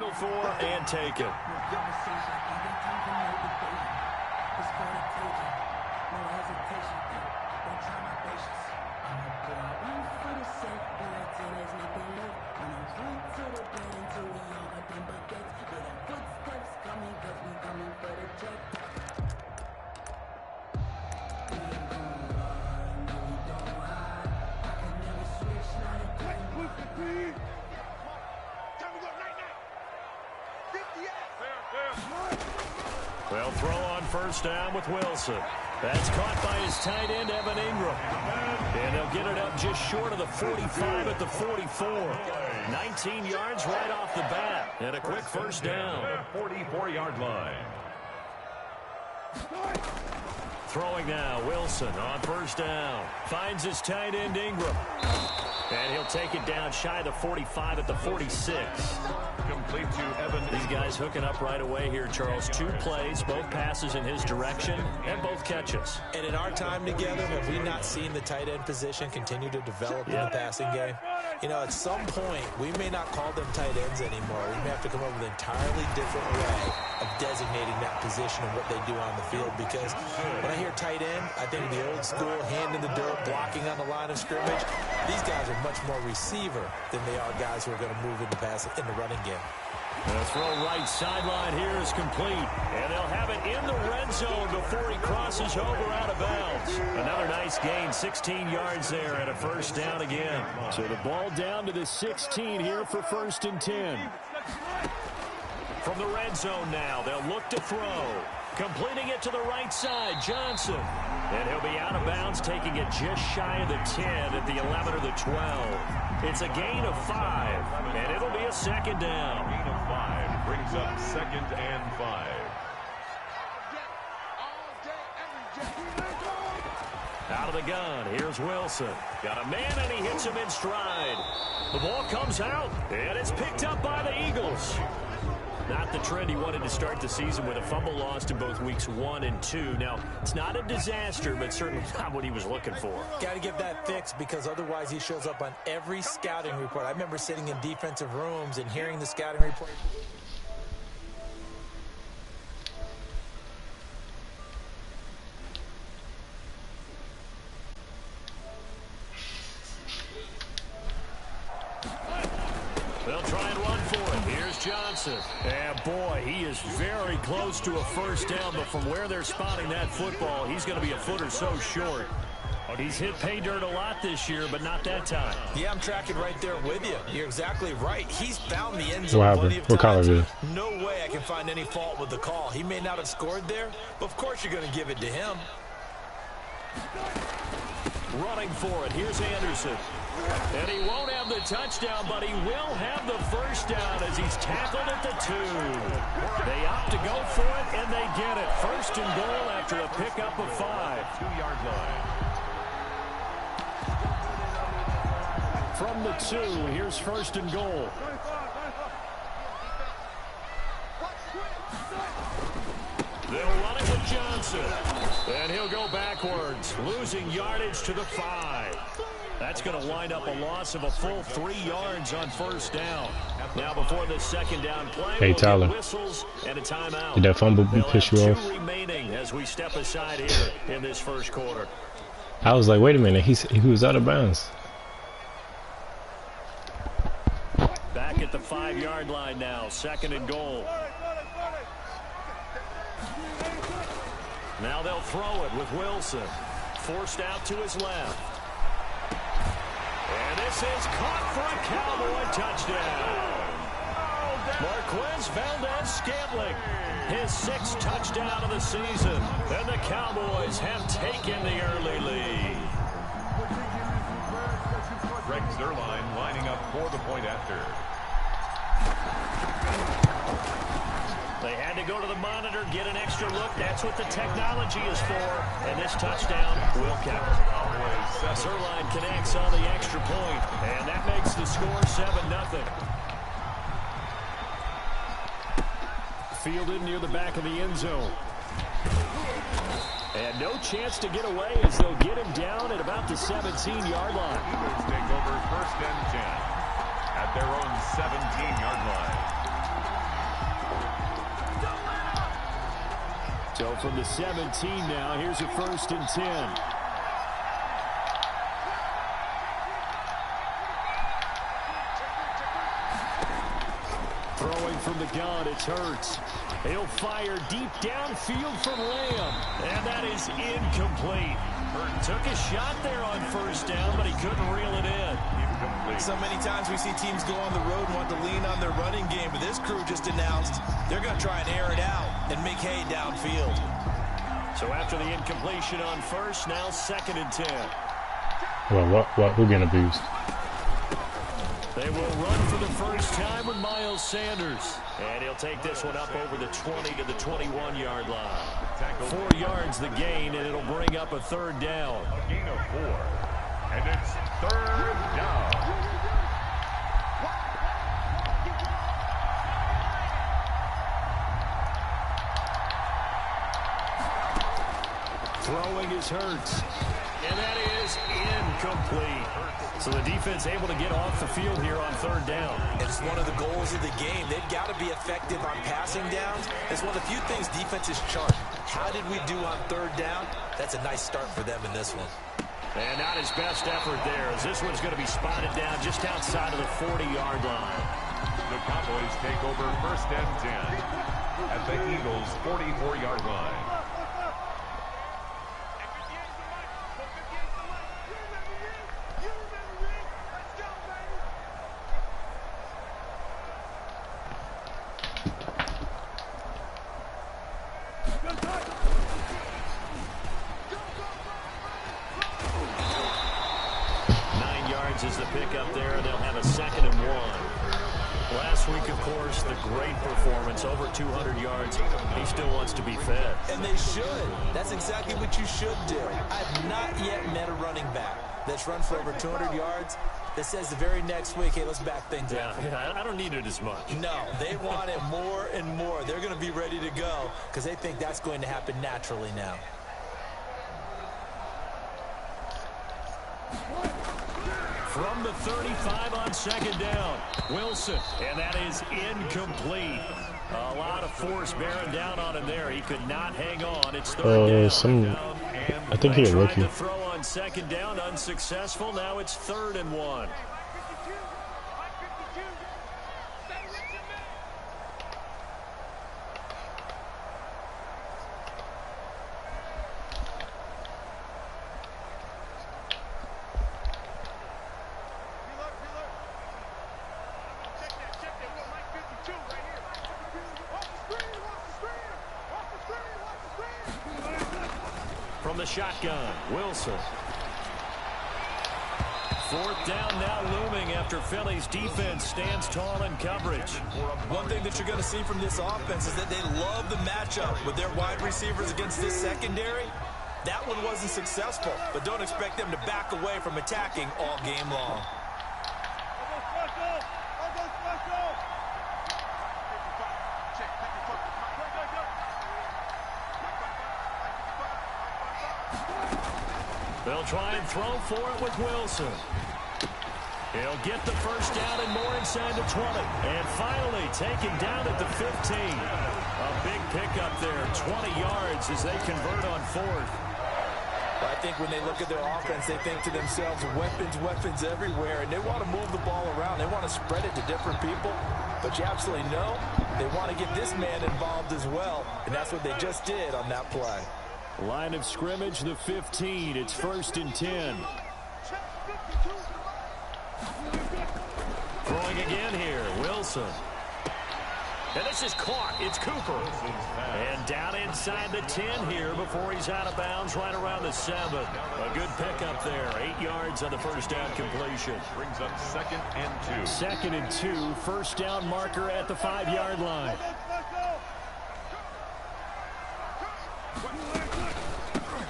signal for and take it. They'll throw on first down with Wilson. That's caught by his tight end, Evan Ingram. And they'll get it up just short of the 45 at the 44. 19 yards right off the bat. And a quick first down. 44-yard line. Throwing now, Wilson on first down. Finds his tight end, Ingram. And he'll take it down shy of the 45 at the 46. Complete to Evan. These guys hooking up right away here, Charles. 2 plays, both passes in his direction, and both catches. And in our time together, have we not seen the tight end position continue to develop in the passing game? You know, at some point, we may not call them tight ends anymore. We may have to come up with an entirely different way of designating that position and what they do on the field. Because when I hear tight end, I think of the old school, hand in the dirt, blocking on the line of scrimmage. These guys are much more receiver than they are guys who are going to move in the running game. The throw right sideline here is complete. And they'll have it in the red zone before he crosses over out of bounds. Another nice gain, 16 yards there and a first down again. So the ball down to the 16 here for 1st and 10. From the red zone now, they'll look to throw. Completing it to the right side, Johnson. And he'll be out of bounds, taking it just shy of the 10 at the 11 or the 12. It's a gain of 5, and it'll be a second down. Gain of 5 brings up 2nd and 5. Out of the gun, here's Wilson. Got a man, and he hits him in stride. The ball comes out, and it's picked up by the Eagles. Not the trend he wanted to start the season with, a fumble lost in both weeks 1 and 2. Now, it's not a disaster, but certainly not what he was looking for. Got to get that fixed because otherwise he shows up on every scouting report. I remember sitting in defensive rooms and hearing the scouting report. They'll try and run for it. Here's Johnson. And boy, he is very close to a first down, but from where they're spotting that football, he's going to be a foot or so short. He's hit pay dirt a lot this year, but not that time. Yeah, I'm tracking right there with you. You're exactly right. He's found the end zone plenty of times. What color is it? No way I can find any fault with the call. He may not have scored there, but of course you're going to give it to him. Running for it. Here's Anderson. And he won't have the touchdown, but he will have the first down as he's tackled at the 2. They opt to go for it, and they get it. 1st and goal after a pickup of 5. 2-yard line. From the 2, here's 1st and goal. They'll run it with Johnson. And he'll go backwards, losing yardage to the 5. That's going to wind up a loss of a full 3 yards on first down. Now before the second down play, hey, Tyler, whistles and a timeout. Did that fumble piss you off? 2 remaining as we step aside here in this first quarter. I was like, wait a minute, he was out of bounds. Back at the 5-yard line now, 2nd and goal. Now they'll throw it with Wilson. Forced out to his left. And this is caught for a Cowboy touchdown. Marquez Valdez-Scantling, his 6th touchdown of the season. And the Cowboys have taken the early lead. Greg Zuerlein lining up for the point after. They had to go to the monitor, get an extra look. That's what the technology is for. And this touchdown will count. Zuerlein connects on the extra point, and that makes the score 7-0. Fielded near the back of the end zone. And no chance to get away as they'll get him down at about the 17-yard line. Eagles take over 1st and 10 at their own 17-yard line. So from the 17 now, here's a 1st and 10. Throwing from the gun, it's Hurts. He'll fire deep downfield from Lamb. And that is incomplete. Took a shot there on 1st down, but he couldn't reel it in. So many times we see teams go on the road and want to lean on their running game, but this crew just announced they're going to try and air it out and make hay downfield. So after the incompletion on 1st, now 2nd and 10. Well, what we're getting abused. They will run for the first time with Miles Sanders. And he'll take this one up over the 20 to the 21-yard line. 4 yards the gain, and it'll bring up a 3rd down. A gain of 4. And it's 3rd down. Throwing is Hurts. And that is incomplete. So the defense able to get off the field here on 3rd down. It's one of the goals of the game. They've got to be effective on passing downs. It's one of the few things defenses chart. How did we do on 3rd down? That's a nice start for them in this one. And not his best effort there, as this one's going to be spotted down just outside of the 40-yard line. The Cowboys take over 1st and 10 at the Eagles' 44-yard line. Is the pickup there, and they'll have a 2nd and 1. Last week, of course, the great performance, over 200 yards. He still wants to be fed. And they should. That's exactly what you should do. I've not yet met a running back that's run for over 200 yards that says the very next week, hey, let's back things up. Yeah, I don't need it as much. No, they want it more and more. They're going to be ready to go because they think that's going to happen naturally now. From the 35 on 2nd down, Wilson, and that is incomplete. A lot of force bearing down on him there. He could not hang on. It's 3rd down. I think he's a rookie. Tried to throw on 2nd down, unsuccessful. Now it's 3rd and 1. From the shotgun, Wilson. 4th down now looming after Philly's defense stands tall in coverage. One thing that you're going to see from this offense is that they love the matchup with their wide receivers against this secondary. That one wasn't successful, but don't expect them to back away from attacking all game long. They'll try and throw for it with Wilson. He'll get the first down and more inside the 20. And finally taken down at the 15. A big pickup there, 20 yards as they convert on 4th. I think when they look at their offense, they think to themselves, weapons everywhere, and they want to move the ball around. They want to spread it to different people. But you absolutely know they want to get this man involved as well, and that's what they just did on that play. Line of scrimmage, the 15. It's 1st and 10. Throwing again here, Wilson. And this is caught. It's Cooper. And down inside the 10 here before he's out of bounds right around the 7. A good pickup there. 8 yards on the first down completion. Brings up 2nd and 2. 2nd and 2. First down marker at the 5-yard line.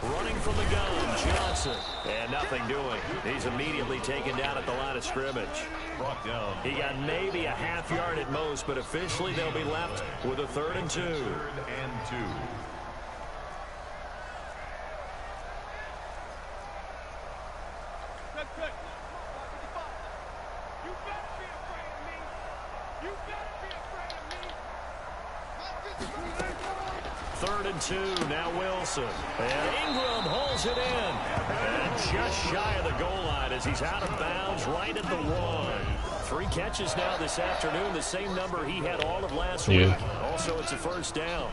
Running from the gun, Johnson. And nothing doing. He's immediately taken down at the line of scrimmage. Brought down. He got maybe a half yard at most, but officially they'll be left with a 3rd and 2. 3rd and 2. 3rd and 2. Now Wilson. And Ingram holds it in. And just shy of the goal line as he's out of bounds right at the 1. 3 catches now this afternoon, the same number he had all of last week. Also, it's a 1st down.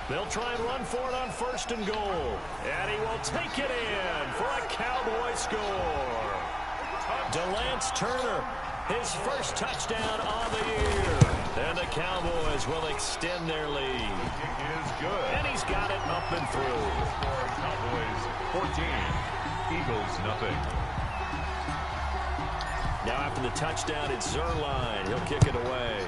They'll try and run for it on 1st and goal. And he will take it in for a Cowboy score. Delance Turner, his 1st touchdown on the year. And the Cowboys will extend their lead. Kick is good. And he's got it up and through. Cowboys 14, Eagles nothing. Now after the touchdown, it's Zerline. He'll kick it away.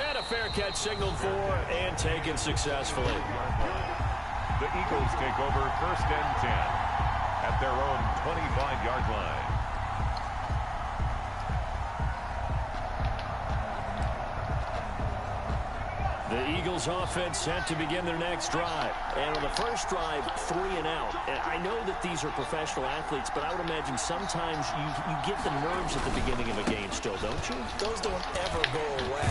And a fair catch signaled for and taken successfully. The Eagles take over 1st and 10 at their own 25-yard line. The Eagles offense set to begin their next drive. And on the first drive, 3 and out. And I know that these are professional athletes, but I would imagine sometimes you get the nerves at the beginning of a game still, don't you? Those don't ever go away.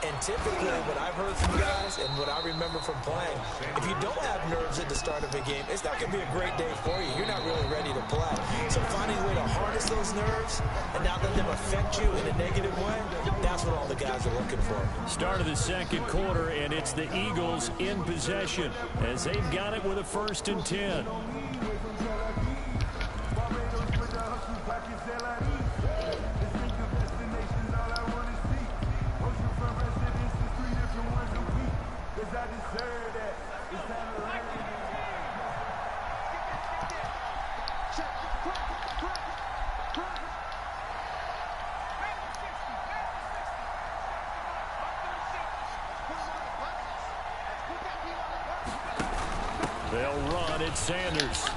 And typically what I've heard from guys and what I remember from playing, if you don't have nerves at the start of a game, it's not going to be a great day for you. You're not really ready to play. So finding a way to harness those nerves and not let them affect you in a negative way, that's what all the guys are looking for. Start of the 2nd quarter, and it's the Eagles in possession as they've got it with a 1st and 10. They'll run it, Sanders.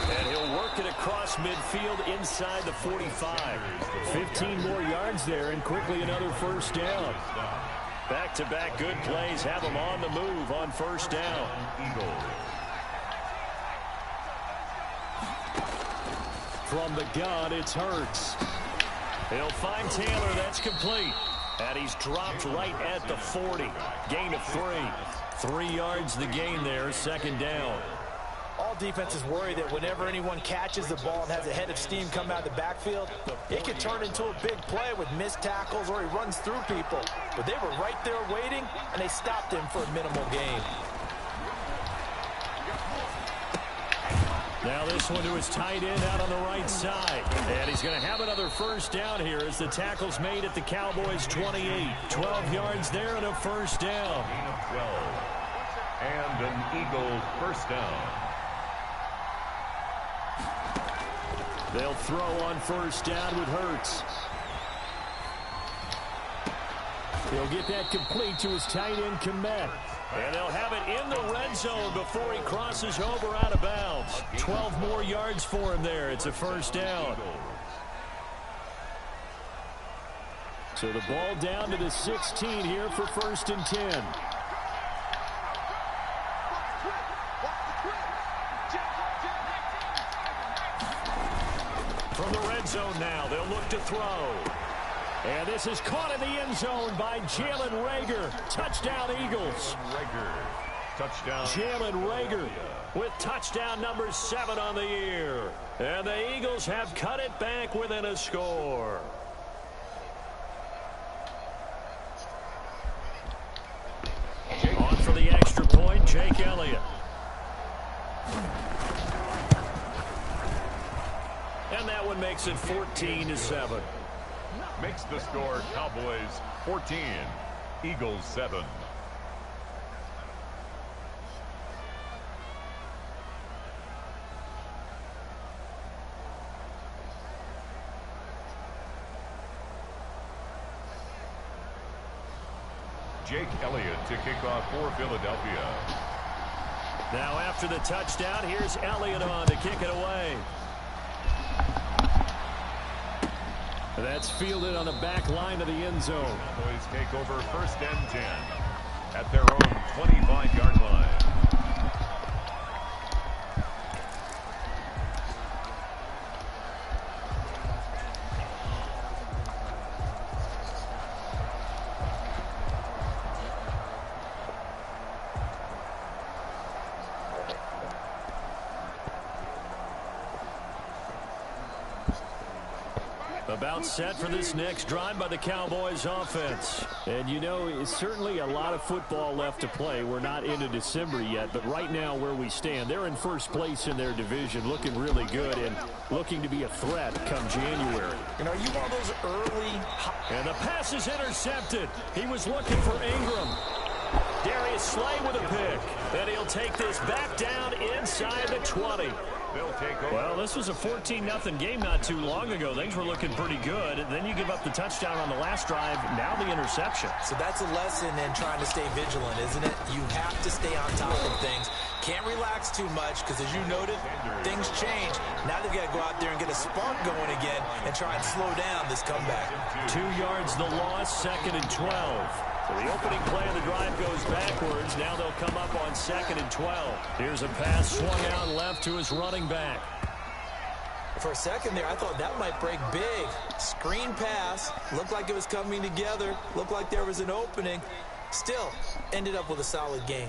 And he'll work it across midfield inside the 45. 15 more yards there and quickly another 1st down. Back-to-back good plays have them on the move on 1st down. From the gun, it's Hurts. He'll find Taylor. That's complete. And he's dropped right at the 40. Gain of 3. 3 yards the gain there, 2nd down. All defenses worry that whenever anyone catches the ball and has a head of steam come out of the backfield, it could turn into a big play with missed tackles or he runs through people. But they were right there waiting, and they stopped him for a minimal gain. Now this one to his tight end out on the right side. And he's going to have another 1st down here as the tackle's made at the Cowboys' 28. 12 yards there and a 1st down. 12. And an Eagle 1st down. They'll throw on 1st down with Hurts. He'll get that complete to his tight end, Kmet. And they'll have it in the red zone before he crosses over out of bounds. 12 more yards for him there. It's a 1st down. So the ball down to the 16 here for 1st and 10. From the red zone now, they'll look to throw. And this is caught in the end zone by Jalen Reagor. Touchdown, Eagles. Touchdown. Jalen Reagor with touchdown number 7 on the year. And the Eagles have cut it back within a score. On for the extra point, Jake Elliott. And that one makes it 14-7. Makes the score Cowboys 14, Eagles 7. Jake Elliott to kick off for Philadelphia. Now after the touchdown, here's Elliott on to kick it away. That's fielded on the back line of the end zone. Cowboys take over 1st and 10 at their own 25-yard line. About set for this next drive by the Cowboys offense. And, you know, it's certainly a lot of football left to play. We're not into December yet, but right now where we stand, they're in first place in their division, looking really good and looking to be a threat come January. And are you one of those early... And the pass is intercepted. He was looking for Ingram. Darius Slay with a pick. And he'll take this back down inside the 20. Well, this was a 14-0 game not too long ago. Things were looking pretty good. And then you give up the touchdown on the last drive. Now the interception. So that's a lesson in trying to stay vigilant, isn't it? You have to stay on top of things. Can't relax too much because, as you noted, things change. Now they've got to go out there and get a spark going again and try and slow down this comeback. 2 yards the loss, 2nd and 12. So the opening play of the drive goes backwards. Now they'll come up on 2nd and 12. Here's a pass swung out left to his running back. For a second there, I thought that might break big. Screen pass. Looked like it was coming together. Looked like there was an opening. Still, ended up with a solid game.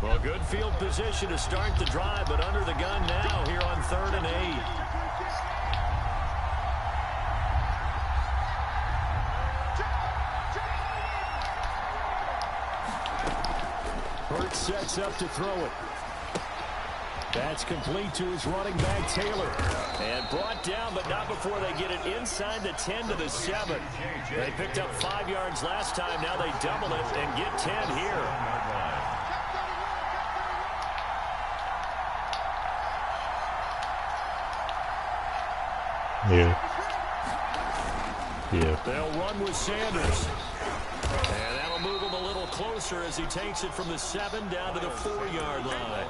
Well, good field position to start the drive, but under the gun now here on 3rd and 8. Hurts sets up to throw it. That's complete to his running back, Taylor. And brought down, but not before they get it inside the 10 to the 7. They picked up 5 yards last time. Now they double it and get 10 here. Yeah. They'll run with Sanders. And that'll move him a little closer as he takes it from the 7 down to the 4-yard line.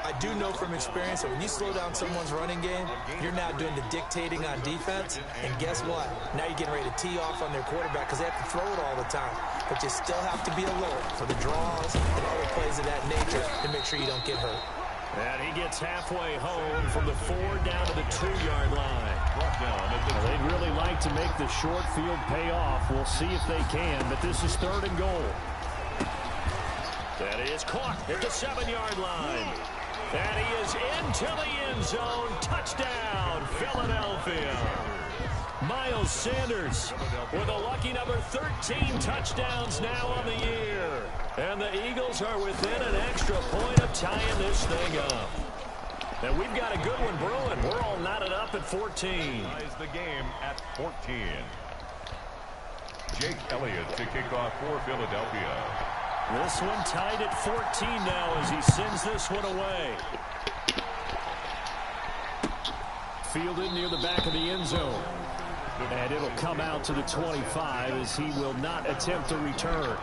I do know from experience that when you slow down someone's running game, you're now doing the dictating on defense. And guess what? Now you're getting ready to tee off on their quarterback because they have to throw it all the time. But you still have to be alert for the draws and other plays of that nature to make sure you don't get hurt. And he gets halfway home from the 4 down to the 2-yard line. They'd really like to make the short field pay off. We'll see if they can, but this is 3rd and goal. That is caught at the 7-yard line. And he is into the end zone. Touchdown, Philadelphia. Miles Sanders with a lucky number 13 touchdowns now on the year. And the Eagles are within an extra point of tying this thing up. And we've got a good one brewing. We're all knotted up at 14. Ties the game at 14. Jake Elliott to kick off for Philadelphia. This one tied at 14 now as he sends this one away. Fielded near the back of the end zone. And it'll come out to the 25 as he will not attempt to return.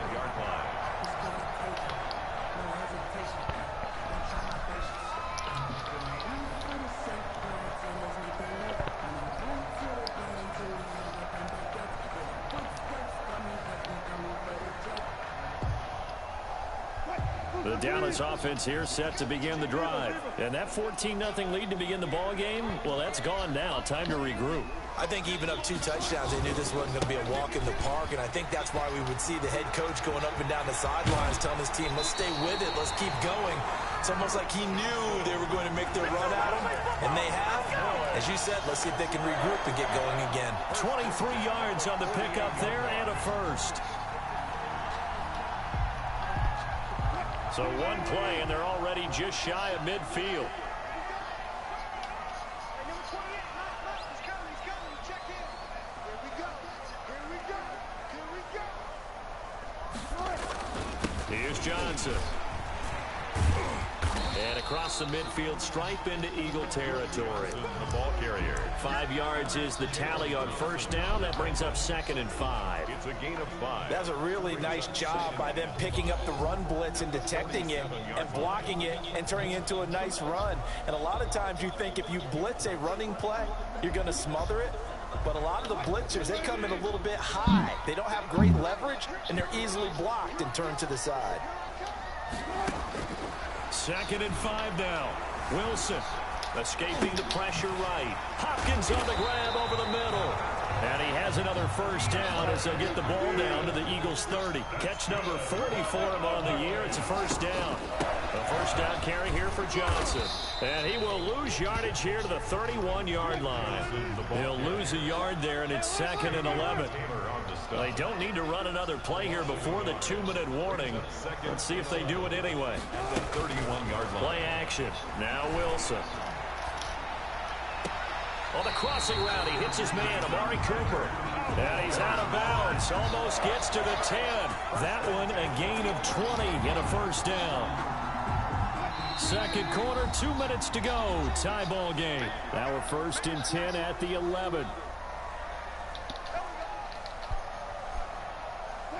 The Dallas offense here set to begin the drive. And that 14-0 lead to begin the ball game, well, that's gone now. Time to regroup. I think even up 2 touchdowns, they knew this wasn't going to be a walk in the park, and I think that's why we would see the head coach going up and down the sidelines telling his team, let's stay with it, let's keep going. It's almost like he knew they were going to make their run at him, and they have. As you said, let's see if they can regroup and get going again. 23 yards on the pickup there and a first. So one play, and they're already just shy of midfield. Here's Johnson. And across the midfield stripe into Eagle territory. The ball carrier. 5 yards is the tally on first down. That brings up 2nd and 5. It's a gain of 5. That's a really nice job by them picking up the run blitz and detecting it and blocking it and turning it into a nice run. And a lot of times you think if you blitz a running play, you're going to smother it. But a lot of the blitzers, they come in a little bit high. They don't have great leverage, and they're easily blocked and turned to the side. 2nd and 5 now. Wilson escaping the pressure right. Hopkins on the grab over the middle. And he has another first down as they'll get the ball down to the Eagles' 30. Catch number 40 for him on the year. It's a first down. A first down carry here for Johnson. And he will lose yardage here to the 31-yard line. He'll lose a yard there, and it's 2nd and 11. They don't need to run another play here before the 2-minute warning. Let's see if they do it anyway. 31-yard line. Play action. Now Wilson. On the crossing route, he hits his man, Amari Cooper. And he's out of bounds. Almost gets to the 10. That one a gain of 20 and a first down. Second quarter, 2 minutes to go. Tie ball game. Now we're 1st and 10 at the 11.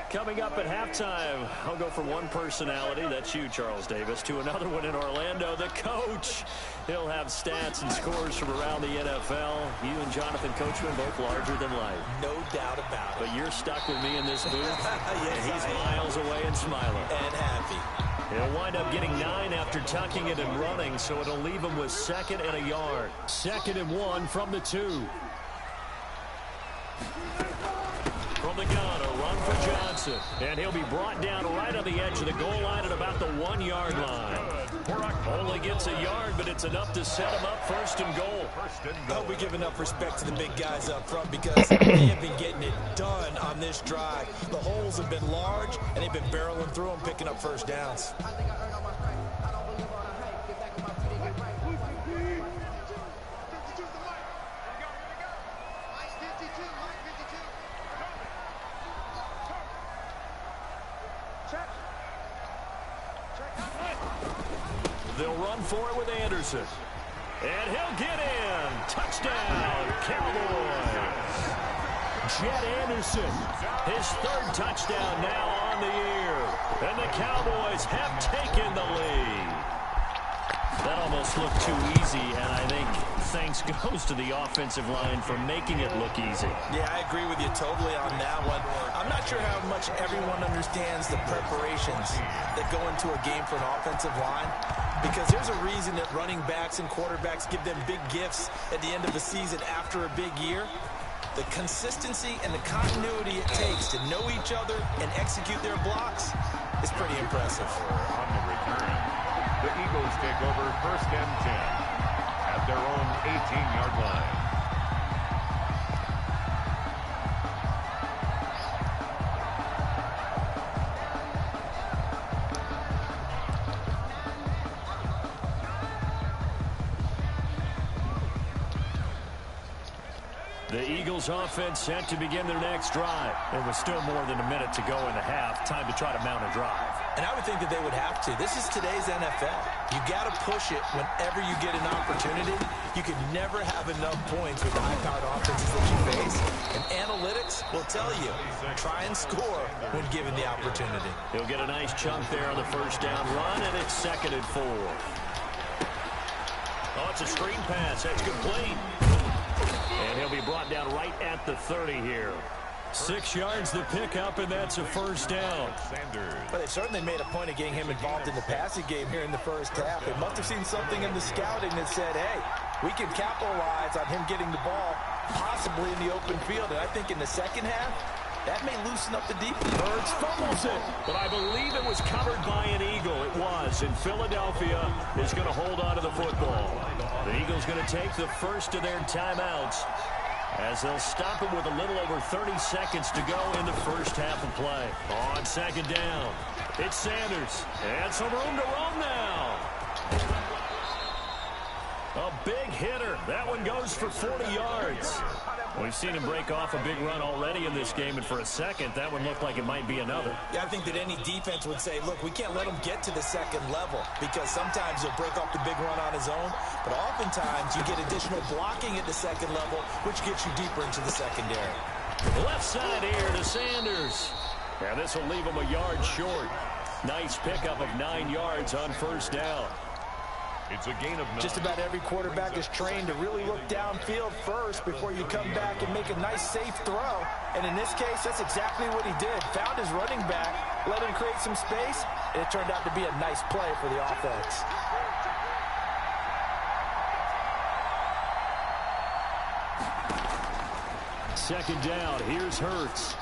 Coming up at halftime, I'll go from one personality, that's you, Charles Davis, to another one in Orlando, the coach. He'll have stats and scores from around the NFL. You and Jonathan Coachman both larger than life. No doubt about it. But you're stuck with me in this booth, yes, and he's miles away and smiling. And happy. He'll wind up getting 9 after tucking it and running, so it'll leave him with 2nd and a yard. 2nd and 1 from the 2. From the gun, a run for Johnson. And he'll be brought down right on the edge of the goal line at about the 1-yard line. Only gets a yard, but it's enough to set him up 1st and goal. I hope we give enough respect to the big guys up front because they have been getting it done on this drive. The holes have been large, and they've been barreling through them, picking up first downs. They'll run for it with Anderson. And he'll get in. Touchdown, Cowboys. Jet Anderson, his 3rd touchdown now on the year. And the Cowboys have taken the lead. That almost looked too easy, and I think thanks goes to the offensive line for making it look easy. Yeah, I agree with you totally on that one. I'm not sure how much everyone understands the preparations that go into a game for an offensive line, because there's a reason that running backs and quarterbacks give them big gifts at the end of the season after a big year. The consistency and the continuity it takes to know each other and execute their blocks is pretty impressive. On the return, the Eagles take over 1st and 10 at their own 18-yard line. The Eagles offense set to begin their next drive. There was still more than a minute to go in the half. Time to try to mount a drive. And I would think that they would have to. This is today's NFL. You got to push it whenever you get an opportunity. You can never have enough points with the high-powered offenses that you face. And analytics will tell you, try and score when given the opportunity. He'll get a nice chunk there on the first down run, and it's 2nd and 4. Oh, it's a screen pass. That's complete. And he'll be brought down right at the 30 here. 6 yards to pick up, and that's a first down. But they certainly made a point of getting him involved in the passing game here in the first half. They must have seen something in the scouting that said, hey, we can capitalize on him getting the ball possibly in the open field. And I think in the second half, that may loosen up the defense. Birds fumbles it, but I believe it was covered by an Eagle. It was, and Philadelphia is going to hold on to the football. The Eagles going to take the first of their timeouts as they'll stop him with a little over 30 seconds to go in the first half of play. On 2nd down, it's Sanders, and some room to roam now. A big hitter. That one goes for 40 yards. We've seen him break off a big run already in this game, and for a second, that one looked like it might be another. Yeah, I think that any defense would say, look, we can't let him get to the second level because sometimes he'll break off the big run on his own, but oftentimes you get additional blocking at the second level, which gets you deeper into the secondary. Left side here to Sanders. And this will leave him a yard short. Nice pickup of 9 yards on first down. It's a gain of 9. Just about every quarterback is trained to really look downfield first before you come back and make a nice, safe throw. And in this case, that's exactly what he did. Found his running back, let him create some space, and it turned out to be a nice play for the offense. second down. Here's Hurts.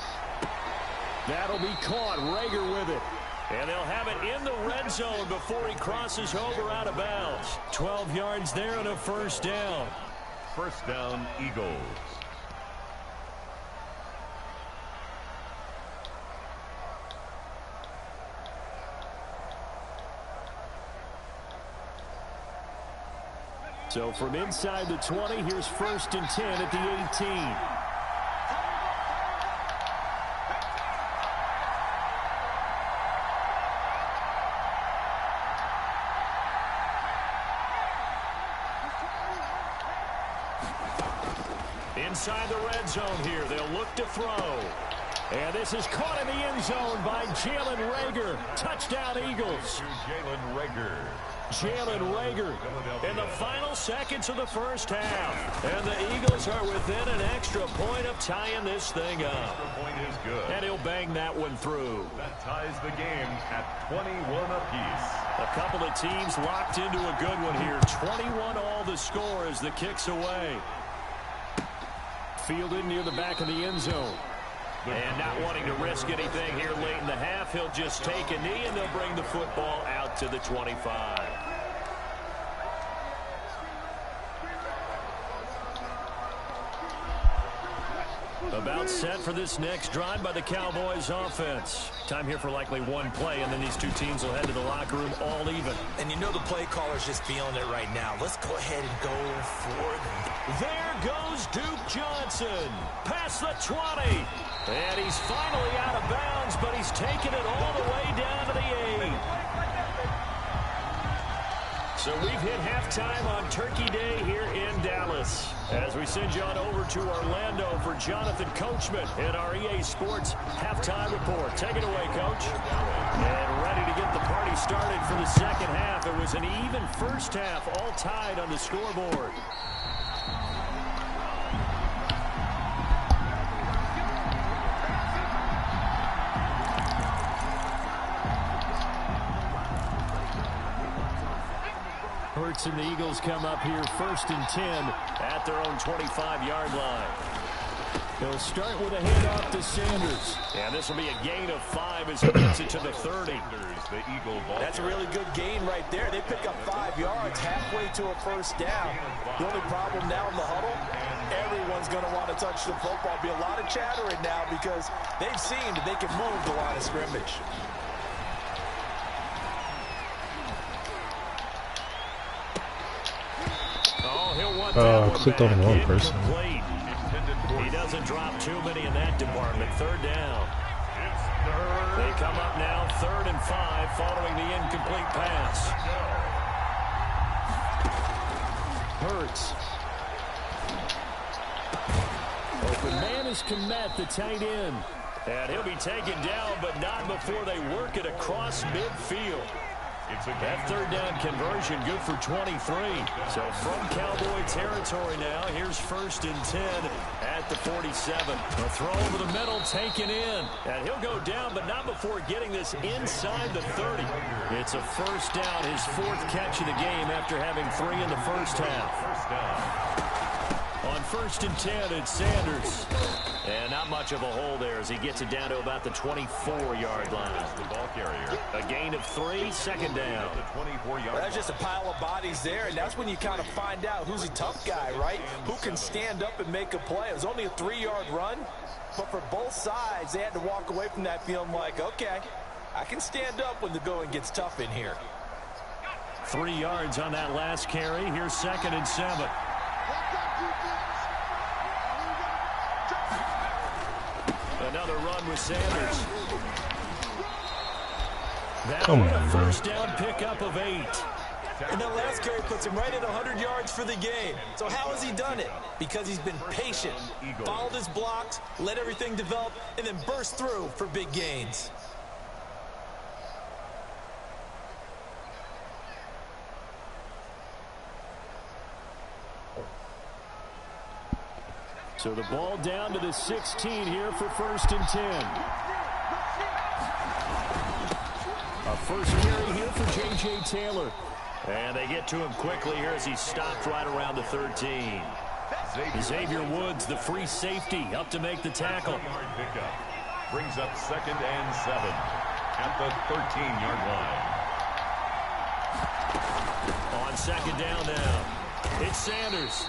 That'll be caught. Rager with it. And they'll have it in the red zone before he crosses over out of bounds. 12 yards there and a first down. First down, Eagles. So from inside the 20, here's 1st and 10 at the 18. Inside the red zone here, they'll look to throw. And this is caught in the end zone by Jalen Rager. Touchdown, Eagles. Jalen Rager. Jalen Rager in the final seconds of the first half. And the Eagles are within an extra point of tying this thing up. Extra point is good. And he'll bang that one through. That ties the game at 21 apiece. A couple of teams locked into a good one here. 21 all the score as the kick's away. Fielded near the back of the end zone. And not wanting to risk anything here late in the half, he'll just take a knee and they'll bring the football out to the 25. About set for this next drive by the Cowboys offense. Time here for likely one play, and then these two teams will head to the locker room all even. And you know the play caller's just feeling it right now. Let's go ahead and go for it. There goes Duke Johnson. Past the 20. And he's finally out of bounds, but he's taken it all the way down to the 8. So we've hit halftime on Turkey Day here in Dallas. As we send you on over to Orlando for Jonathan Coachman in our EA Sports Halftime Report. Take it away, Coach. And ready to get the party started for the second half. It was an even first half, all tied on the scoreboard. Hurts and the Eagles come up here 1st and 10 at their own 25-yard line. They'll start with a handoff to Sanders. And this will be a gain of 5 as he gets it to the 30. The Eagle ball. That's a really good gain right there. They pick up 5 yards halfway to a first down. The only problem now in the huddle, everyone's going to want to touch the football. Be a lot of chattering now because they've seen that they can move the line of scrimmage. I clicked on the wrong person. He doesn't drop too many in that department. 3rd down. They come up now 3rd and 5 following the incomplete pass. Hurts. Open man is Kmet, the tight end. And he'll be taken down, but not before they work it across midfield. That 3rd down conversion good for 23. So from Cowboy territory now, here's 1st and 10 at the 47. A throw over the middle taken in. And he'll go down, but not before getting this inside the 30. It's a first down, his 4th catch of the game after having 3 in the first half. On 1st and 10, it's Sanders. And not much of a hole there as he gets it down to about the 24-yard line. The ball carrier. A gain of 3, 2nd down. The 24-yard. That's just a pile of bodies there, and that's when you kind of find out who's a tough guy, right? Who can stand up and make a play. It was only a 3-yard run, but for both sides, they had to walk away from that feeling like, okay, I can stand up when the going gets tough in here. 3 yards on that last carry. Here's 2nd and 7. Another run with Sanders. That's a first down pickup of 8. And that last carry puts him right at 100 yards for the game. So how has he done it? Because he's been patient, followed his blocks, let everything develop, and then burst through for big gains. So the ball down to the 16 here for 1st and 10. A first carry here for J.J. Taylor. And they get to him quickly here as he stopped right around the 13. Xavier Woods, the free safety, up to make the tackle. Pickup brings up 2nd and 7 at the 13-yard line. On 2nd down now, it's Sanders.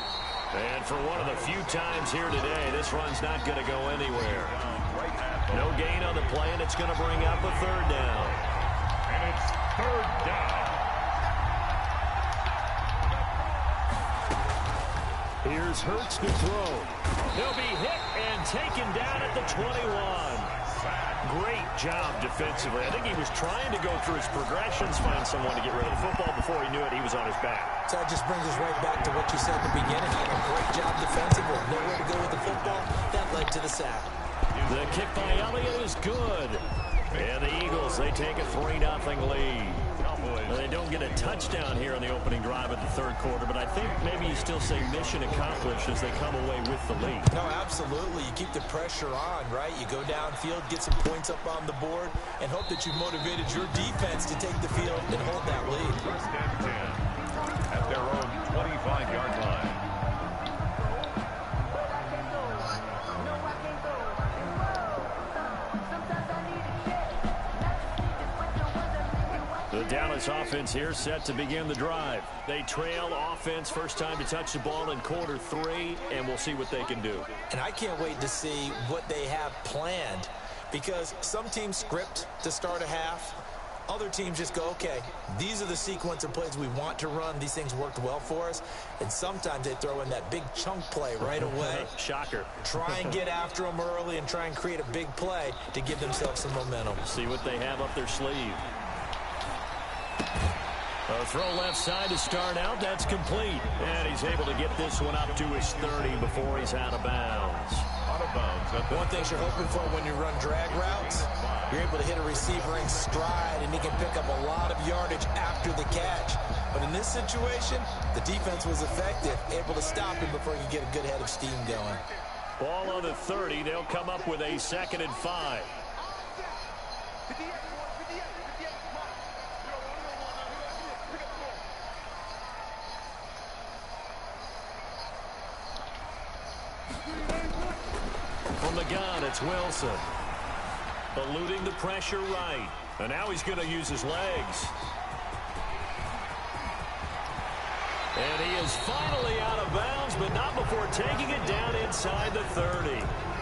And for one of the few times here today, this run's not going to go anywhere. No gain on the play, and it's going to bring up a 3rd down. And it's 3rd down. Here's Hurts to throw. He'll be hit and taken down at the 21. Great job defensively. I think he was trying to go through his progressions, find someone to get rid of the football. Before he knew it, he was on his back. So that just brings us right back to what you said at the beginning. He had a great job defensively. Nowhere to go with the football. That led to the sack. The kick by Elliott is good. And the Eagles, they take a 3-0 lead. They don't get a touchdown here on the opening drive of the 3rd quarter, but I think maybe you still say mission accomplished as they come away with the lead. No, absolutely. You keep the pressure on, right? You go downfield, get some points up on the board, and hope that you've motivated your defense to take the field and hold that lead. 1st and 10 at their own 25-yard line. The Dallas offense here set to begin the drive. They trail offense, first time to touch the ball in quarter 3, and we'll see what they can do. And I can't wait to see what they have planned, because some teams script to start a half. Other teams just go, okay, these are the sequence of plays we want to run. These things worked well for us. And sometimes they throw in that big chunk play right away. Shocker. Try and get after them early and try and create a big play to give themselves some momentum. See what they have up their sleeve. A throw left side to start out. That's complete. And he's able to get this one up to his 30 before he's out of bounds. Out of bounds. One thing you're hoping for when you run drag routes, you're able to hit a receiver in stride, and he can pick up a lot of yardage after the catch. But in this situation, the defense was effective, able to stop him before you get a good head of steam going. Ball on the 30. They'll come up with a 2nd and 5. From the gun, it's Wilson. Eluding the pressure right. And now he's going to use his legs. And he is finally out of bounds, but not before taking it down inside the 30.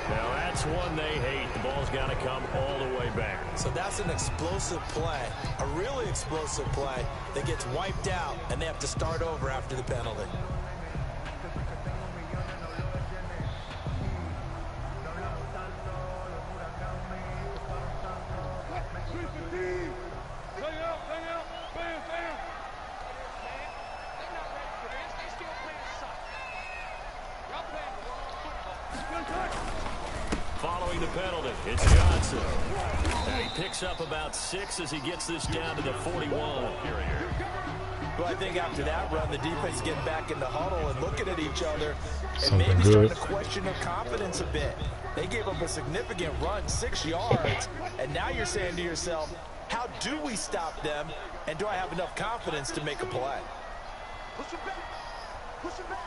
Now that's one they hate. The ball's got to come all the way back. So that's an explosive play, a really explosive play that gets wiped out, and they have to start over after the penalty. Following the penalty, it's Johnson. And he picks up about 6 as he gets this down to the 41. Well, I think after that run, the defense is getting back in the huddle and looking at each other and Something maybe good. starting to question their confidence a bit. They gave up a significant run, 6 yards, and now you're saying to yourself, how do we stop them, and do I have enough confidence to make a play? Push it back. Push it back.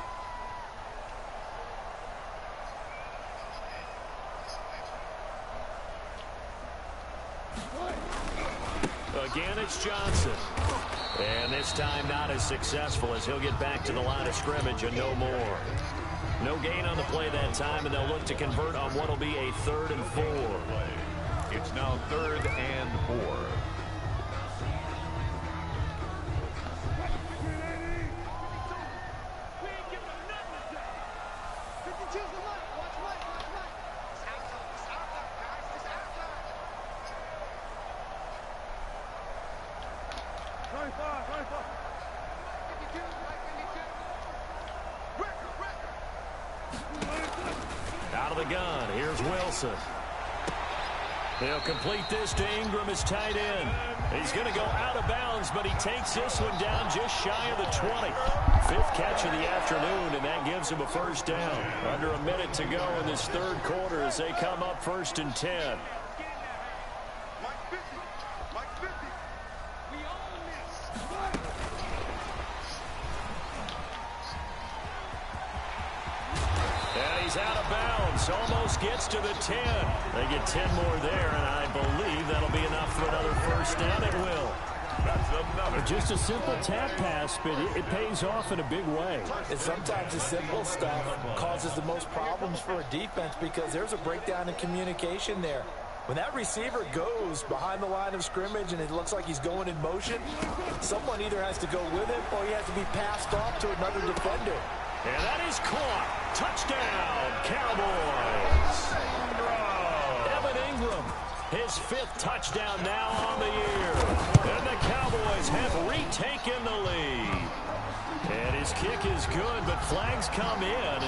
Again, it's Johnson. And this time not as successful as he'll get back to the line of scrimmage and no more. No gain on the play that time, and they'll look to convert on what will be a 3rd and 4. It's now 3rd and 4. Out of the gun, here's Wilson. They'll complete this to Ingram as tight end. He's going to go out of bounds, but he takes this one down just shy of the 20. 5th catch of the afternoon, and that gives him a 1st down. Under a minute to go in this 3rd quarter as they come up 1st and 10. he's out of bounds. Almost gets to the 10. They get 10 more there, and I believe that'll be enough for another first down. It will. That's another. Just a simple tap pass, but it pays off in a big way. And sometimes the simple stuff causes the most problems for a defense because there's a breakdown in communication there. When that receiver goes behind the line of scrimmage and it looks like he's going in motion, someone either has to go with him or he has to be passed off to another defender. And that is caught. Touchdown, Cowboys. Evan Ingram, his 5th touchdown now on the year. And the Cowboys have retaken the lead. And his kick is good, but flags come in.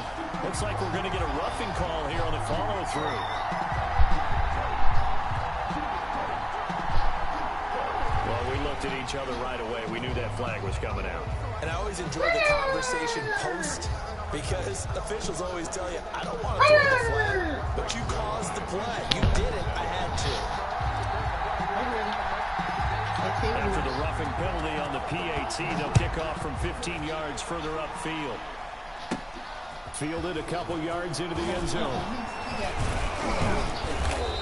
Looks like we're going to get a roughing call here on the follow-through. Well, we looked at each other right away. We knew that flag was coming out. And I always enjoy the conversation post because officials always tell you, I don't want to throw the flag, but you caused the play. You did it. I had to. After the roughing penalty on the PAT, they'll kick off from 15 yards further upfield. Fielded a couple yards into the end zone.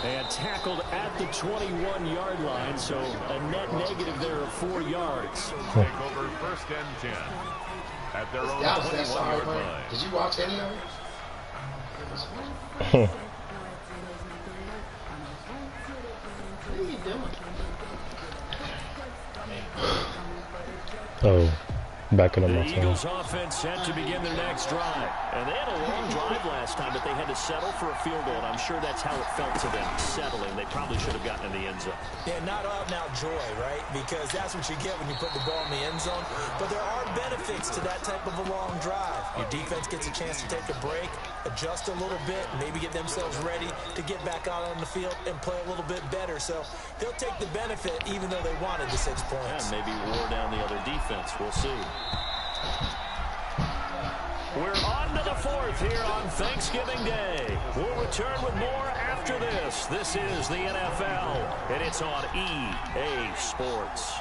And tackled at the 21-yard line, so a net negative there of 4 yards. Take over first and 10 at their own 21-yard line. Did you watch any of it? What are you doing? Oh, back in the The Eagles offense set to begin their next drive. And they had a long drive last time, but they had to settle for a field goal, and I'm sure that's how it felt to them, settling. They probably should have gotten in the end zone. Yeah, not out and out joy, right? Because that's what you get when you put the ball in the end zone. But there are benefits to that type of a long drive. Your defense gets a chance to take a break, adjust a little bit, maybe get themselves ready to get back out on the field and play a little bit better. So they'll take the benefit even though they wanted the 6 points. And maybe wore down the other defense. We'll see. We're on to the 4th here on Thanksgiving Day. We'll return with more after this. This is the NFL, and it's on EA Sports.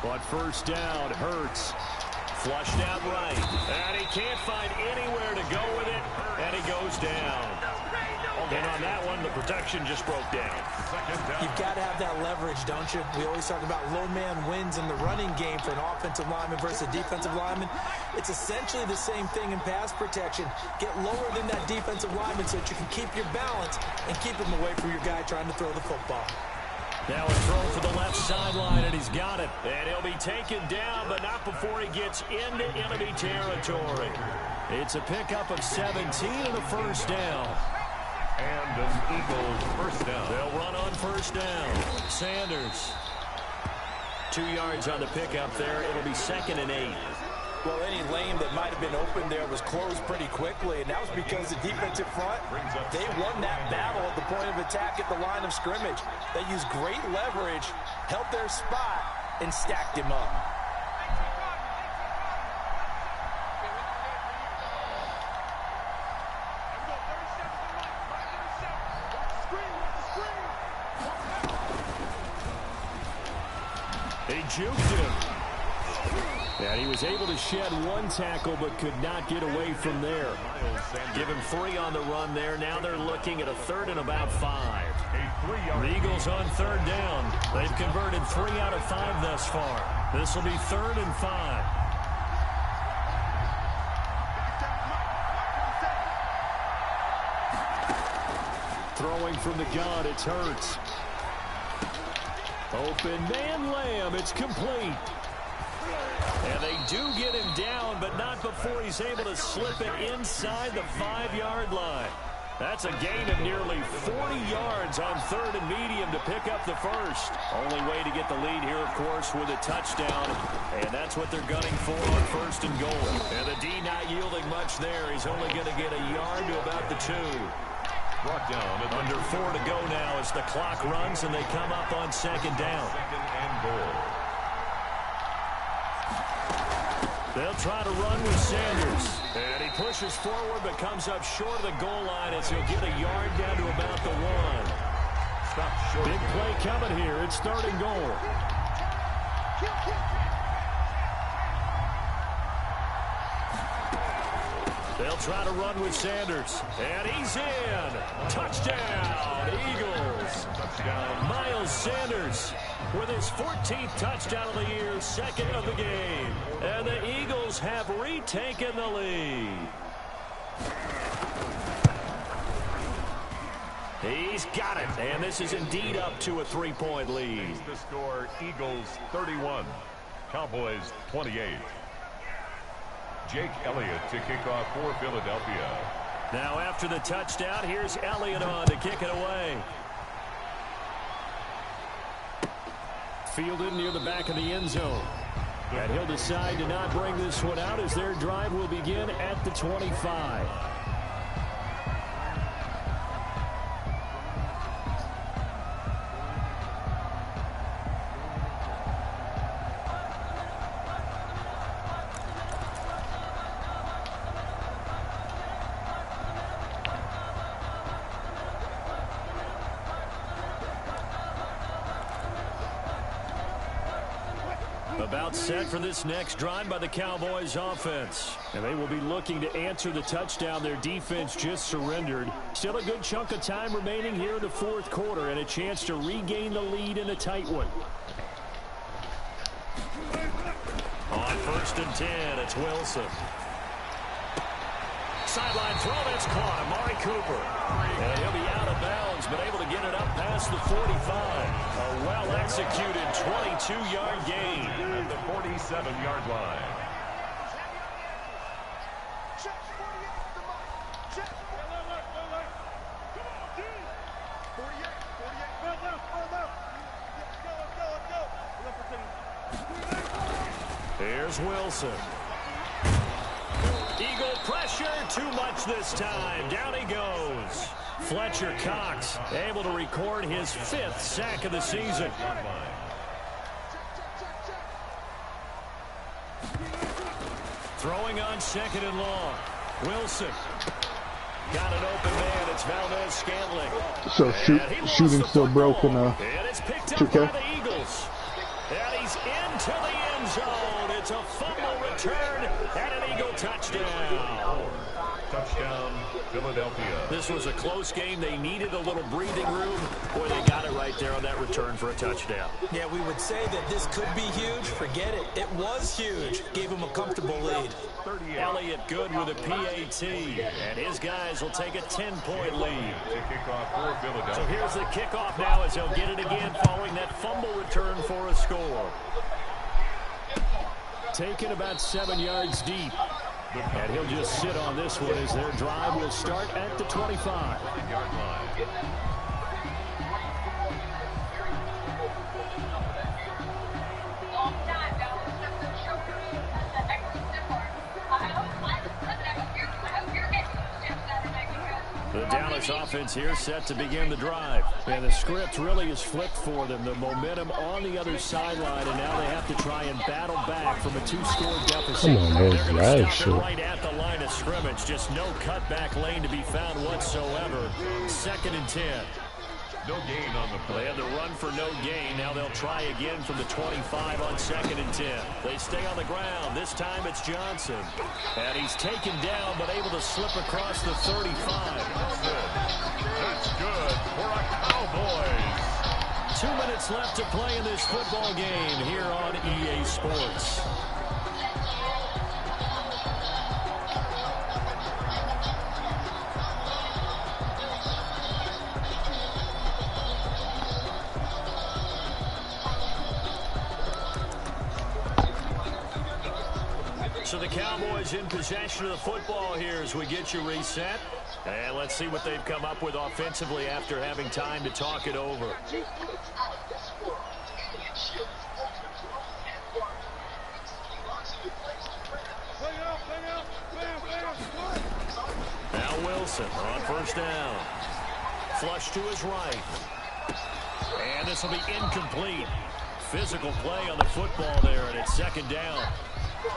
On first down, Hurts. Flushed out right, and he can't find anywhere to go with it, and he goes down. And on that one, the protection just broke down. You've got to have that leverage, don't you? We always talk about low man wins in the running game for an offensive lineman versus a defensive lineman. It's essentially the same thing in pass protection. Get lower than that defensive lineman so that you can keep your balance and keep him away from your guy trying to throw the football. Now a throw for the left sideline, and he's got it. And he'll be taken down, but not before he gets into enemy territory. It's a pickup of 17 and a first down. And an Eagles first down. They'll run on first down. Sanders. 2 yards on the pickup there. It'll be 2nd and 8. Well, any lane that might have been open there was closed pretty quickly, and that was because the defensive front, they won that battle at the point of attack at the line of scrimmage. They used great leverage, held their spot, and stacked him up. They juked him. And he was able to shed 1 tackle, but could not get away from there. Give him 3 on the run there. Now they're looking at a 3rd and about 5. The Eagles on 3rd down. They've converted 3 out of 5 thus far. This will be 3rd and 5. Throwing from the gun, it's Hurts. Open man, Lamb. It's complete. And they do get him down, but not before he's able to slip it inside the 5-yard line. That's a gain of nearly 40 yards on 3rd and medium to pick up the first. Only way to get the lead here, of course, with a touchdown. And that's what they're gunning for on 1st and goal. And the D not yielding much there. He's only going to get a yard to about the 2. Brought down. Under 4 to go now as the clock runs and they come up on 2nd down. 2nd and goal. They'll try to run with Sanders. And he pushes forward but comes up short of the goal line as he'll get a yard down to about the 1. Stop short. Big play coming here. It's 3rd and goal. They'll try to run with Sanders. And he's in. Touchdown, Eagles. Touchdown. Miles Sanders with his 14th touchdown of the year, second of the game. And the Eagles have retaken the lead. He's got it. And this is indeed up to a 3-point lead. The score, Eagles 31, Cowboys 28. Jake Elliott to kick off for Philadelphia. Now after the touchdown, here's Elliott on to kick it away. Fielded near the back of the end zone. And he'll decide to not bring this one out as their drive will begin at the 25. About set for this next drive by the Cowboys offense. And they will be looking to answer the touchdown their defense just surrendered. Still a good chunk of time remaining here in the fourth quarter and a chance to regain the lead in a tight one. On 1st and 10, it's Wilson. Sideline throw, that's caught. Amari Cooper. And he'll be out of bounds, but able to get it up past the 45. A well-executed 22-yard gain at the 47-yard line. Here's Wilson. Eagle pressure, too much this time. Down he goes. Fletcher Cox able to record his 5th sack of the season. Throwing on 2nd and long. Wilson. Got an open man. It's Valdez-Scantling. So shooting still broken. And it's picked up by the Eagles. And he's into the end zone. It's a fumble return and an Eagle touchdown. Touchdown, Philadelphia. This was a close game. They needed a little breathing room. Boy, they got it right there on that return for a touchdown. Yeah, we would say that this could be huge. Forget it. It was huge. Gave him a comfortable lead. Elliott good with a PAT. And his guys will take a 10-point lead. So here's the kickoff now as they'll get it again following that fumble return for a score. Taken about 7 yards deep. And he'll just sit on this one as their drive will start at the 25-yard line. The Dallas offense here set to begin the drive. And the script really is flipped for them. The momentum on the other sideline, and now they have to try and battle back from a 2-score deficit. Come on, man. They're going to stop it Shit. right at the line of scrimmage. Just no cutback lane to be found whatsoever. 2nd and 10. No gain on the play. They had to run for no gain. Now they'll try again from the 25 on 2nd and 10. They stay on the ground. This time it's Johnson. And he's taken down but able to slip across the 35. That's good for a Cowboys. 2 minutes left to play in this football game here on EA Sports. So the Cowboys in possession of the football here as we get you reset. And let's see what they've come up with offensively after having time to talk it over. Now Wilson on 1st down. Flush to his right. And this will be incomplete. Physical play on the football there, and it's 2nd down.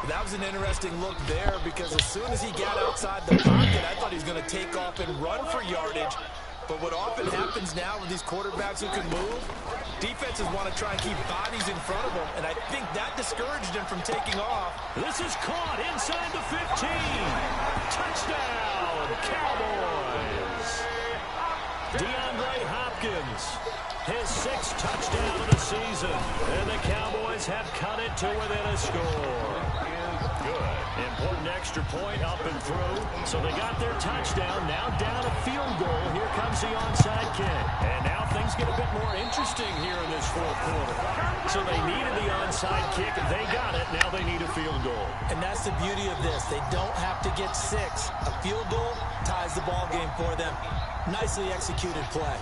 That was an interesting look there because as soon as he got outside the pocket, I thought he was going to take off and run for yardage. But what often happens now with these quarterbacks who can move, defenses want to try and keep bodies in front of them, and I think that discouraged him from taking off. This is caught inside the 15. Touchdown, Cowboys. DeAndre Hopkins, his 6th touchdown of the season. And the Cowboys have cut it to within a score. Good. Important extra point up and through. So they got their touchdown. Now down a field goal. Here comes the onside kick. And now things get a bit more interesting here in this 4th quarter. So they needed the onside kick. They got it. Now they need a field goal. And that's the beauty of this. They don't have to get 6. A field goal ties the ball game for them. Nicely executed play.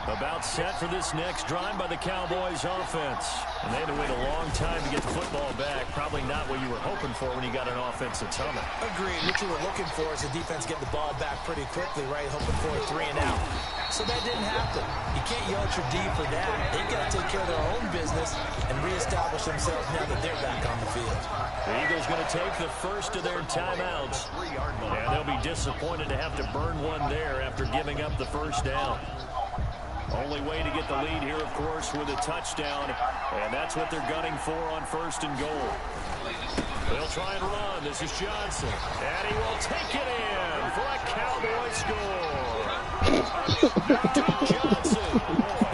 About set for this next drive by the Cowboys offense. And they had to wait a long time to get the football back. Probably not what you were hoping for when you got an offense that's humming. Agreed. What you were looking for is the defense getting the ball back pretty quickly, right? Hoping for a 3 and out. So that didn't happen. You can't yell at your D for that. They've got to take care of their own business and reestablish themselves now that they're back on the field. The Eagles going to take the first of their timeouts. And they'll be disappointed to have to burn one there after giving up the first down. Only way to get the lead here, of course, with a touchdown. And that's what they're gunning for on 1st and goal. They'll try and run. This is Johnson. And he will take it in for a Cowboy score. Duke Johnson,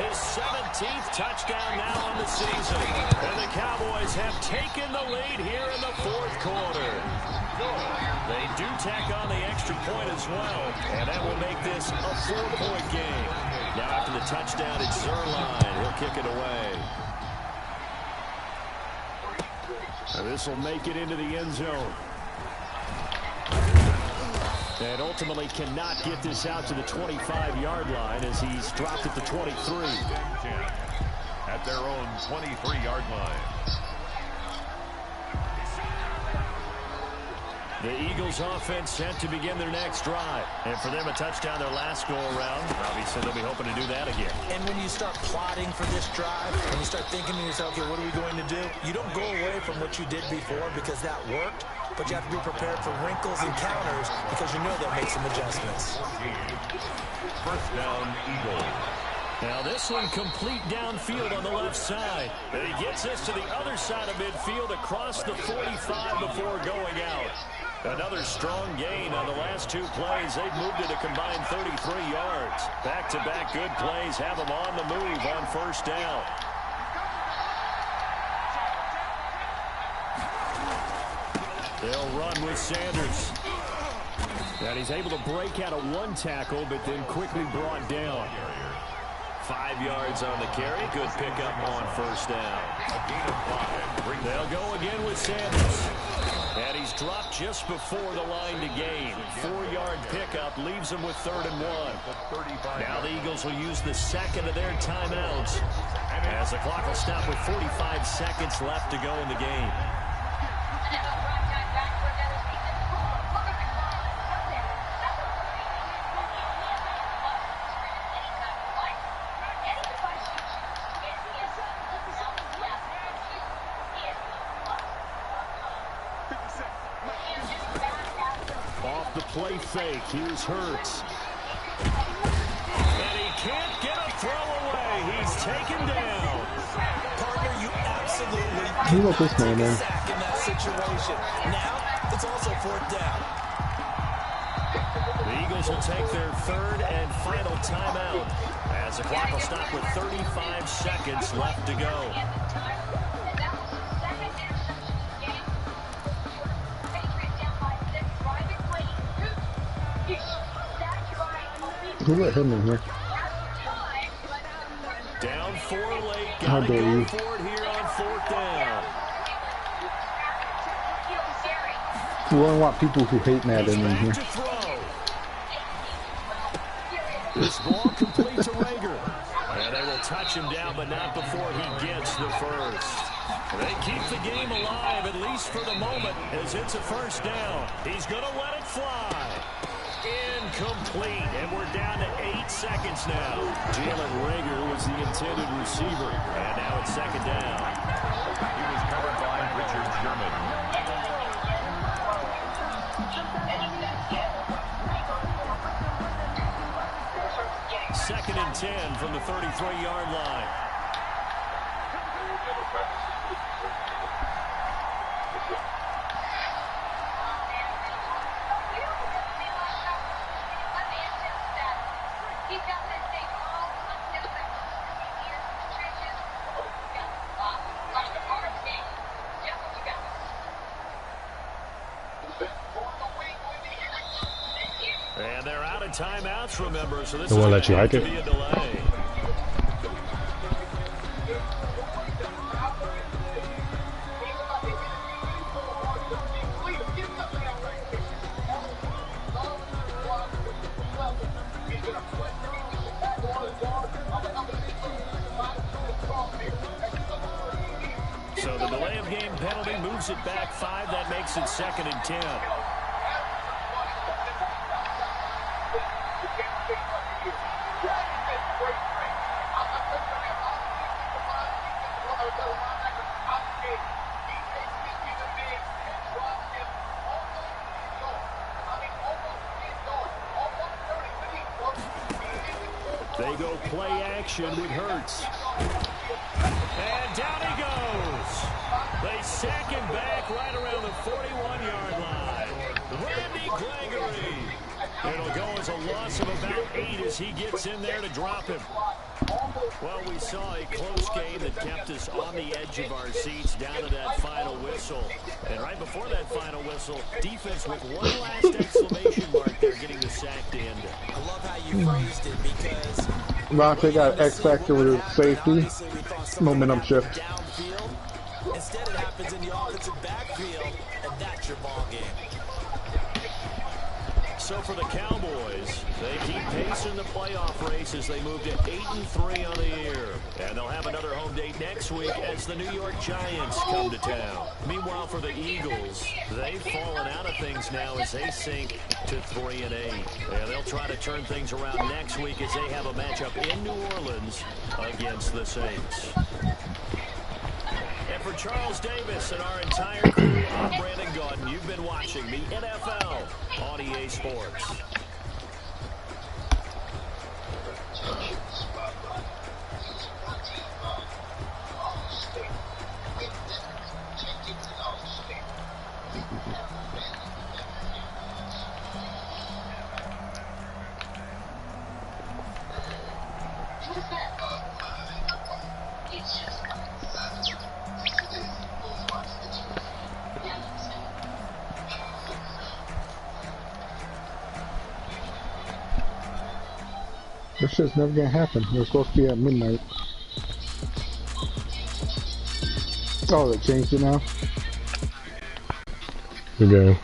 his 17th touchdown now on the season. And the Cowboys have taken the lead here in the 4th quarter. They do tack on the extra point as well, and that will make this a 4-point game. Now after the touchdown, it's Zerline. He'll kick it away. And this will make it into the end zone. And ultimately cannot get this out to the 25-yard line as he's dropped at the 23. At their own 23-yard line. The Eagles offense set to begin their next drive. And for them, a touchdown their last go-around. Obviously, they'll be hoping to do that again. And when you start plotting for this drive, when you start thinking to yourself, okay, what are we going to do? You don't go away from what you did before because that worked, but you have to be prepared for wrinkles and counters because you know they'll make some adjustments. First down, Eagles. Now this one complete downfield on the left side. And he gets this to the other side of midfield across the 45 before going out. Another strong gain on the last 2 plays. They've moved it a combined 33 yards. Back-to-back good plays have them on the move on 1st down. They'll run with Sanders. And he's able to break out of 1 tackle, but then quickly brought down. 5 yards on the carry. Good pickup on 1st down. They'll go again with Sanders. And he's dropped just before the line to gain. 4-yard pickup leaves him with 3rd and 1. Now the Eagles will use the 2nd of their timeouts as the clock will stop with 45 seconds left to go in the game. Play fake. Here's Hurts. And he can't get a throw away. He's taken down. Partner, you absolutely You let this man in. sack in that situation. Now, it's also 4th down. The Eagles will take their 3rd and final timeout as the clock will stop with 35 seconds left to go. Who let him in here? Down 4 late. How Gotta dare go you. for it here on 4th down. We only want people who hate Madden in here. To throw. This ball complete to Rager. And they will touch him down, but not before he gets the first. They keep the game alive, at least for the moment, as it's a 1st down. He's going to let it fly. Incomplete, and we're down to 8 seconds now. Jalen Rager was the intended receiver, and now it's 2nd down. He was covered by Richard Sherman. Second and 10 from the 33-yard line. And they're out of timeouts, remember, so this They is won't going let you to have hike to it? be a delay. So the delay of game penalty moves it back 5. That makes it 2nd and 10. They go play action with Hurts. And down he goes. They sack him back right around the 41-yard line. Randy Gregory. It'll go as a loss of about 8 as he gets in there to drop him. Well, we saw a close game that kept us on the edge of our seats down to that final whistle. And right before that final whistle, defense with one last exclamation mark there getting the sack to end it. I love how you phrased it because Ronte got X factor with his safety. Momentum shift. downfield. Instead, it happens in the offensive backfield, and that's your ball game. So for the Cowboys, they keep pace in the playoff race as they move to 8-3 on the year. And they'll have another home date next week as the New York Giants come to town. Meanwhile, for the Eagles, they've fallen out of things now as they sink to 3-8. And they'll try to turn things around next week as they have a matchup in New Orleans against the Saints. And for Charles Davis and our entire crew, I'm Brandon Gaudin. You've been watching the NFL on EA Sports. This shit's never gonna happen. We're supposed to be at midnight. Oh, they changed it now? Good game.